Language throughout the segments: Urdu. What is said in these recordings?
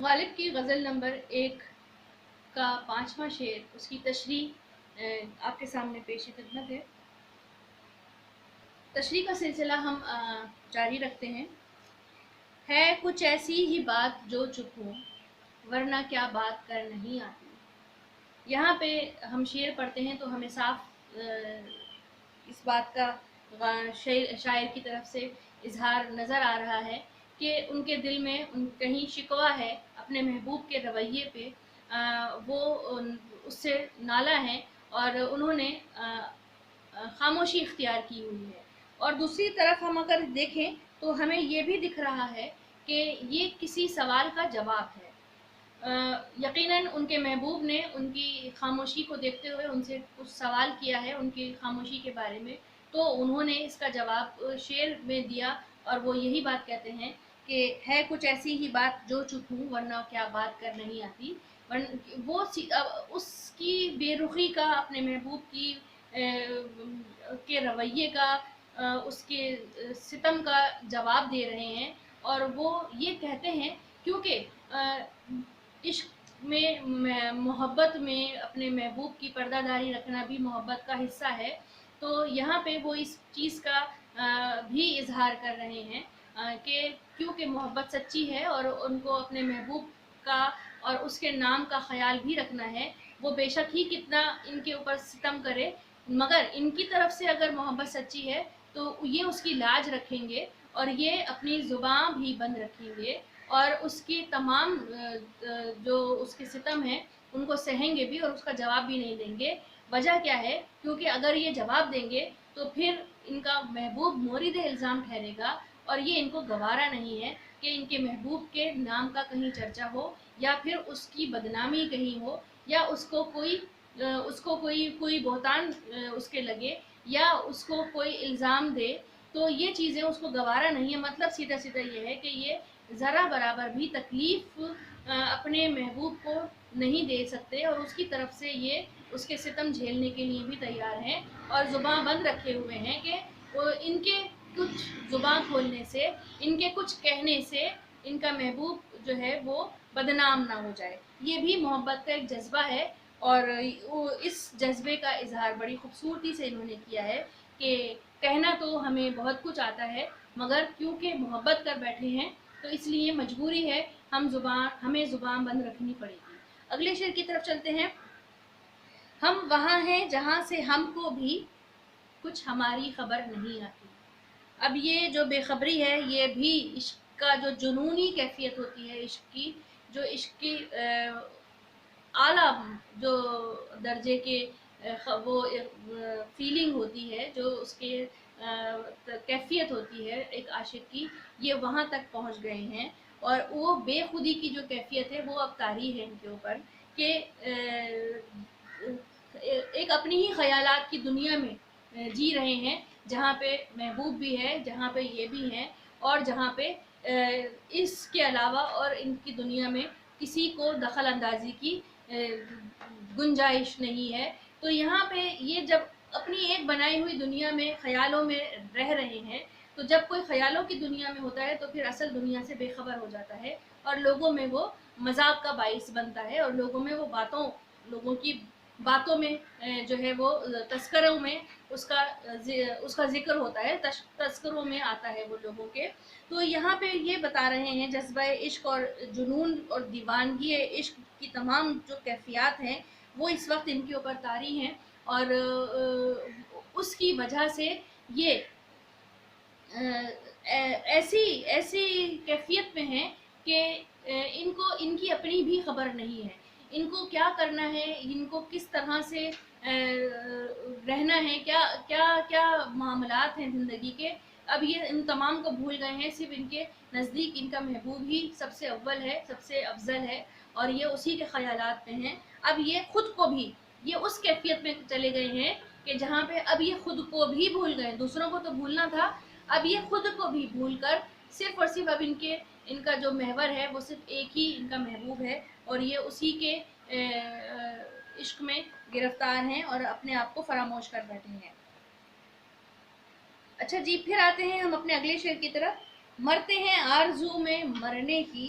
غالب کی غزل نمبر 1 کا 5واں شعر، اس کی تشریح آپ کے سامنے پیش خدمت ہے۔ تشریح کا سلسلہ ہم جاری رکھتے ہیں۔ ہے کچھ ایسی ہی بات جو چپ ہو، ورنہ کیا بات کر نہیں آتی۔ یہاں پہ ہم شعر پڑھتے ہیں تو ہمیں صاف اس بات کا شاعر کی طرف سے اظہار نظر آ رہا ہے کہ ان کے دل میں کہیں شکوہ ہے اپنے محبوب کے رویے پہ، وہ اس سے نالا ہے اور انہوں نے خاموشی اختیار کی ہوئی ہے۔ اور دوسری طرف ہم اگر دیکھیں تو ہمیں یہ بھی دکھ رہا ہے کہ یہ کسی سوال کا جواب ہے۔ یقیناً ان کے محبوب نے ان کی خاموشی کو دیکھتے ہوئے ان سے کچھ سوال کیا ہے ان کی خاموشی کے بارے میں، تو انہوں نے اس کا جواب شعر میں دیا اور وہ یہی بات کہتے ہیں کہ ہے کچھ ایسی ہی بات جو چپ ہوں، ورنہ کیا بات کر نہیں آتی۔ وہ اس کی بے رخی کا، اپنے محبوب کی کے رویے کا، اس کے ستم کا جواب دے رہے ہیں، اور وہ یہ کہتے ہیں کیونکہ عشق میں، محبت میں اپنے محبوب کی پردہ داری رکھنا بھی محبت کا حصہ ہے، تو یہاں پہ وہ اس چیز کا بھی اظہار کر رہے ہیں کہ کیونکہ محبت سچی ہے اور ان کو اپنے محبوب کا اور اس کے نام کا خیال بھی رکھنا ہے، وہ بے شک ہی کتنا ان کے اوپر ستم کرے، مگر ان کی طرف سے اگر محبت سچی ہے تو یہ اس کی لاج رکھیں گے اور یہ اپنی زبان بھی بند رکھیں گے اور اس کی تمام جو اس کے ستم ہیں ان کو سہیں گے بھی اور اس کا جواب بھی نہیں دیں گے۔ وجہ کیا ہے؟ کیونکہ اگر یہ جواب دیں گے تو پھر ان کا محبوب مورد الزام ٹھہرے گا اور یہ ان کو گوارا نہیں ہے کہ ان کے محبوب کے نام کا کہیں چرچا ہو یا پھر اس کی بدنامی کہیں ہو یا اس کو کوئی بہتان اس کے لگے یا اس کو کوئی الزام دے، تو یہ چیزیں اس کو گوارا نہیں ہے۔ مطلب سیدھا سیدھا یہ ہے کہ یہ ذرا برابر بھی تکلیف اپنے محبوب کو نہیں دے سکتے اور اس کی طرف سے یہ اس کے ستم جھیلنے کے لیے بھی تیار ہیں اور زباں بند رکھے ہوئے ہیں کہ ان کے کچھ زباں کھولنے سے، ان کے کچھ کہنے سے ان کا محبوب جو ہے وہ بدنام نہ ہو جائے۔ یہ بھی محبت کا ایک جذبہ ہے اور اس جذبے کا اظہار بڑی خوبصورتی سے انہوں نے کیا ہے کہ کہنا تو ہمیں بہت کچھ آتا ہے، مگر کیونکہ محبت کر بیٹھے ہیں تو اس لیے مجبوری ہے ہمیں زبان بند رکھنی پڑے گی۔ اگلے شعر کی طرف چلتے ہیں۔ ہم وہاں ہیں جہاں سے ہم کو بھی کچھ ہماری خبر نہیں آتی۔ اب یہ جو بے خبری ہے یہ بھی عشق کا جو جنونی کیفیت ہوتی ہے، عشق کی اعلیٰ جو درجے کے وہ فیلنگ ہوتی ہے، جو اس کے کیفیت ہوتی ہے ایک عاشق کی، یہ وہاں تک پہنچ گئے ہیں اور وہ بے خودی کی جو کیفیت ہے وہ اب طاری ہے ان کے اوپر کہ ایک اپنی ہی خیالات کی دنیا میں جی رہے ہیں، جہاں پہ محبوب بھی ہے، جہاں پہ یہ بھی ہیں اور جہاں پہ اس کے علاوہ اور ان کی دنیا میں کسی کو دخل اندازی کی گنجائش نہیں ہے۔ تو یہاں پہ یہ جب اپنی ایک بنائی ہوئی دنیا میں خیالوں میں رہ رہے ہیں، تو جب کوئی خیالوں کی دنیا میں ہوتا ہے تو پھر اصل دنیا سے بے خبر ہو جاتا ہے اور لوگوں میں وہ مذاق کا باعث بنتا ہے اور لوگوں کی باتوں میں جو ہے وہ تذکروں میں اس کا ذکر ہوتا ہے، تذکروں میں آتا ہے وہ لوگوں کے۔ تو یہاں پہ یہ بتا رہے ہیں جذبہ عشق اور جنون اور دیوانگی عشق کی تمام جو کیفیات ہیں وہ اس وقت ان کے اوپر طاری ہیں اور اس کی وجہ سے یہ ایسی کیفیت میں ہیں کہ ان کی اپنی بھی خبر نہیں ہے، ان کو کیا کرنا ہے، ان کو کس طرح سے رہنا ہے، کیا کیا کیا معاملات ہیں زندگی کے، اب یہ ان تمام کو بھول گئے ہیں۔ صرف ان کے نزدیک ان کا محبوب ہی سب سے اول ہے، سب سے افضل ہے اور یہ اسی کے خیالات میں ہیں۔ اب یہ خود کو بھی، یہ اس کیفیت میں چلے گئے ہیں کہ جہاں پہ اب یہ خود کو بھی بھول گئے، دوسروں کو تو بھولنا تھا، اب یہ خود کو بھی بھول کر صرف اور صرف اب ان کا جو محور ہے وہ صرف ایک ہی ان کا محبوب ہے اور یہ اسی کے عشق میں گرفتار ہیں اور اپنے آپ کو فراموش کر بیٹھے ہیں۔ اچھا جی، پھر آتے ہیں ہم اپنے اگلے شعر کی طرف۔ مرتے ہیں آرزو میں مرنے کی،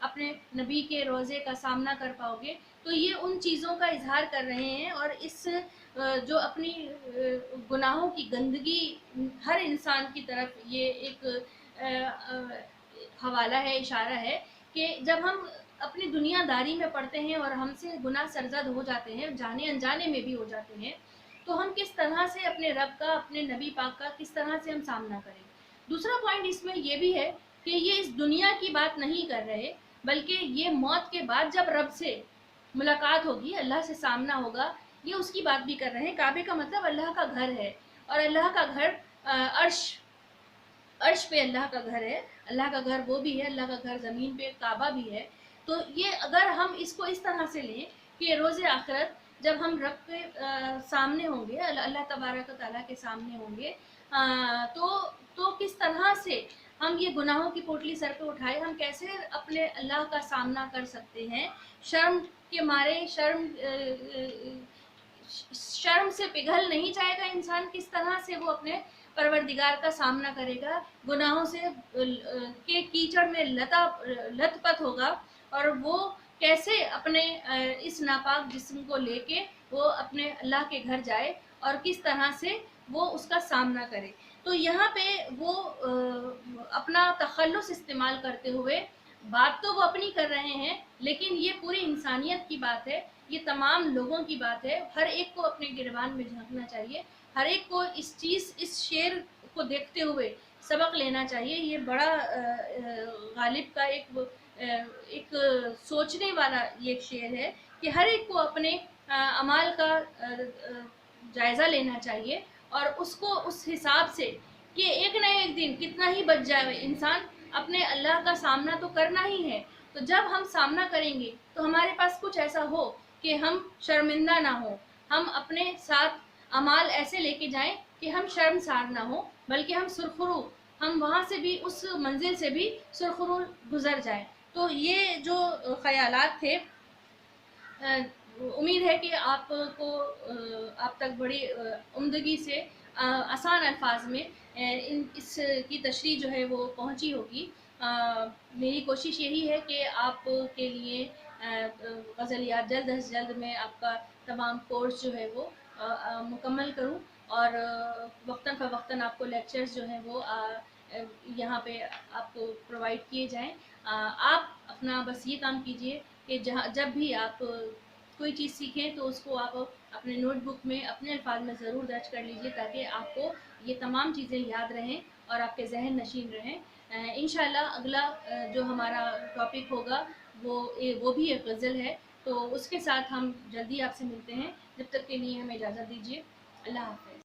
اپنے نبی کے روضے کا سامنا کر پاؤ گے. تو یہ ان چیزوں کا اظہار کر رہے ہیں، اور اس جو اپنی گناہوں کی گندگی ہر انسان کی طرف یہ ایک حوالہ ہے، اشارہ ہے کہ جب ہم اپنی دنیا داری میں پڑتے ہیں اور ہم سے گناہ سرزد ہو جاتے ہیں، جانے انجانے میں بھی ہو جاتے ہیں، تو ہم کس طرح سے اپنے رب کا، اپنے نبی پاک کا کس طرح سے ہم سامنا کریں. دوسرا پوائنٹ اس میں یہ بھی ہے کہ یہ اس دنیا کی بات نہیں کر رہے، بلکہ یہ موت کے بعد جب رب سے ملاقات ہوگی، اللہ سے سامنا ہوگا، یہ اس کی بات بھی کر رہے ہیں. کعبے کا مطلب اللہ کا گھر ہے، اور اللہ کا گھر عرش پہ اللہ کا گھر ہے. اللہ کا گھر وہ بھی ہے، اللہ کا گھر زمین پہ کعبہ بھی ہے. تو یہ اگر ہم اس کو اس طرح سے لیں کہ روز آخرت جب ہم رب کے سامنے ہوں گے، اللہ تبارک و تعالیٰ کے سامنے ہوں گے، تو کس طرح سے ہم یہ گناہوں کی پوٹلی سر پہ اٹھائے، ہم کیسے اپنے اللہ کا سامنا کر سکتے ہیں. شرم کے مارے، شرم سے پگھل نہیں جائے گا انسان، کس طرح سے وہ اپنے پروردگار کا سامنا کرے گا، گناہوں سے کے کیچڑ میں لت پت ہوگا، اور وہ کیسے اپنے اس ناپاک جسم کو لے کے وہ اپنے اللہ کے گھر جائے، اور کس طرح سے وہ اس کا سامنا کرے. تو یہاں پہ وہ اپنا تخلص استعمال کرتے ہوئے بات تو وہ اپنی کر رہے ہیں، لیکن یہ پوری انسانیت کی بات ہے، یہ تمام لوگوں کی بات ہے. ہر ایک کو اپنے گریبان میں جھانکنا چاہیے، ہر ایک کو اس شعر کو دیکھتے ہوئے سبق لینا چاہیے. یہ بڑا غالب کا ایک سوچنے والا یہ شعر ہے کہ ہر ایک کو اپنے اعمال کا جائزہ لینا چاہیے، اور اس کو اس حساب سے کہ ایک نہ ایک دن کتنا ہی بچ جائے انسان، اپنے اللہ کا سامنا تو کرنا ہی ہے. تو جب ہم سامنا کریں گے تو ہمارے پاس کچھ ایسا ہو کہ ہم شرمندہ نہ ہوں، ہم اپنے ساتھ اعمال ایسے لے کے جائیں کہ ہم شرمسار نہ ہوں، بلکہ ہم سرخرو، ہم وہاں سے بھی، اس منزل سے بھی سرخرو گزر جائیں. تو یہ جو خیالات تھے، امید ہے کہ آپ کو آپ تک بڑی عمدگی سے آسان الفاظ میں اس کی تشریح جو ہے وہ پہنچی ہوگی. میری کوشش یہی ہے کہ آپ کے لیے غزلیات جلد از جلد میں آپ کا تمام کورس جو ہے وہ مکمل کروں، اور وقتاً فوقتاً آپ کو لیکچرز جو ہیں وہ یہاں پہ آپ کو پرووائڈ کیے جائیں. آپ اپنا بس یہ کام کیجئے کہ جب بھی آپ کوئی چیز سیکھیں تو اس کو آپ اپنے نوٹ بک میں اپنے الفاظ میں ضرور درج کر لیجئے، تاکہ آپ کو یہ تمام چیزیں یاد رہیں اور آپ کے ذہن نشین رہیں. انشاءاللہ اگلا جو ہمارا ٹاپک ہوگا وہ بھی ایک غزل ہے، تو اس کے ساتھ ہم جلدی آپ سے ملتے ہیں. جب تک کے لیے ہمیں اجازت دیجیے. اللہ حافظ.